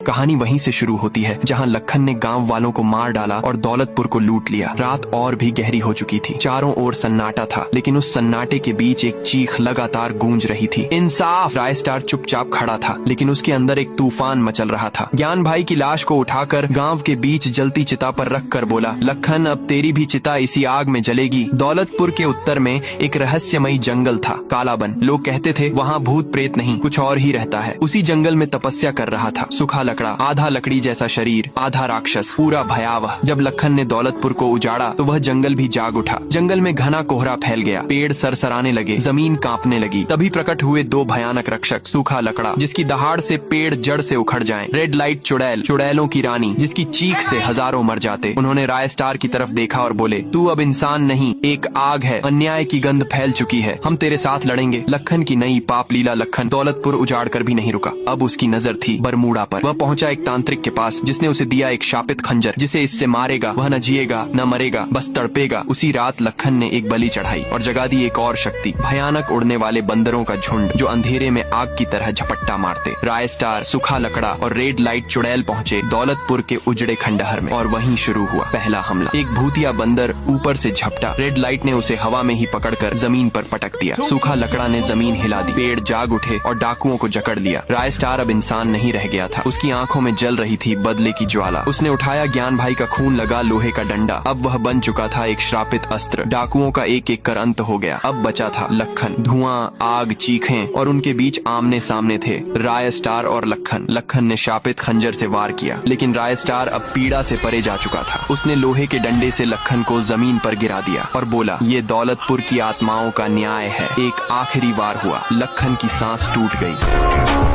कहानी वहीं से शुरू होती है जहां लखन ने गांव वालों को मार डाला और दौलतपुर को लूट लिया। रात और भी गहरी हो चुकी थी, चारों ओर सन्नाटा था, लेकिन उस सन्नाटे के बीच एक चीख लगातार गूंज रही थी, इंसाफ। रायस्टार चुपचाप खड़ा था, लेकिन उसके अंदर एक तूफान मचल रहा था। ज्ञान भाई की लाश को उठाकर गांव के बीच जलती चिता पर रख कर बोला, लखन अब तेरी भी चिता इसी आग में जलेगी। दौलतपुर के उत्तर में एक रहस्यमयी जंगल था, कालाबन। लोग कहते थे वहाँ भूत प्रेत नहीं, कुछ और ही रहता है। उसी जंगल में तपस्या कर रहा था सूखा लकड़ा, आधा लकड़ी जैसा शरीर, आधा राक्षस, पूरा भयावह। जब लखन ने दौलतपुर को उजाड़ा तो वह जंगल भी जाग उठा। जंगल में घना कोहरा फैल गया, पेड़ सरसराने लगे, जमीन कांपने लगी। तभी प्रकट हुए दो भयानक रक्षक, सूखा लकड़ा जिसकी दहाड़ से पेड़ जड़ से उखड़ जाएं, रेड लाइट चुड़ैल, चुड़ैलों की रानी जिसकी चीख से हजारों मर जाते। उन्होंने रायस्टार की तरफ देखा और बोले, तू अब इंसान नहीं, एक आग है, अन्याय की गंध फैल चुकी है, हम तेरे साथ लड़ेंगे। लखन की नई पाप लीला। लखन दौलतपुर उजाड़ कर भी नहीं रुका। अब उसकी नजर थी बरमूडा पर। वह पहुंचा एक तांत्रिक के पास, जिसने उसे दिया एक शापित खंजर, जिसे इससे मारेगा वह न जिएगा न मरेगा, बस तड़पेगा। उसी रात लखन ने एक बलि चढ़ाई और जगा दी एक और शक्ति, भयानक उड़ने वाले बंदरों का झुंड जो अंधेरे में आग की तरह झपट्टा मारते। रायस्टार, सूखा लकड़ा और रेड लाइट चुड़ैल पहुंचे दौलतपुर के उजड़े खंडहर में, और वहीं शुरू हुआ पहला हमला। एक भूतिया बंदर ऊपर से झपटा, रेड लाइट ने उसे हवा में ही पकड़कर जमीन पर पटक दिया। सूखा लकड़ा ने जमीन हिला दी, पेड़ जाग उठे और डाकुओं को जकड़ लिया। रायस्टार अब इंसान नहीं रह गया था, उसकी आंखों में जल रही थी बदले की ज्वाला। उसने उठाया ज्ञान भाई का खून लगा लोहे का डंडा। अब वह बन चुका था एक श्रापित अस्त्र। डाकुओं का एक एक कर अंत हो गया। अब बचा था लखन। धुआं, आग, चीखें, और उनके बीच आमने सामने थे रायस्टार और लखन। लखन ने शापित खंजर से वार किया, लेकिन रायस्टार अब पीड़ा से परे जा चुका था। उसने लोहे के डंडे से लखन को जमीन पर गिरा दिया और बोला, ये दौलतपुर की आत्माओं का न्याय है। एक आखिरी वार हुआ, लखन की सांस टूट गई।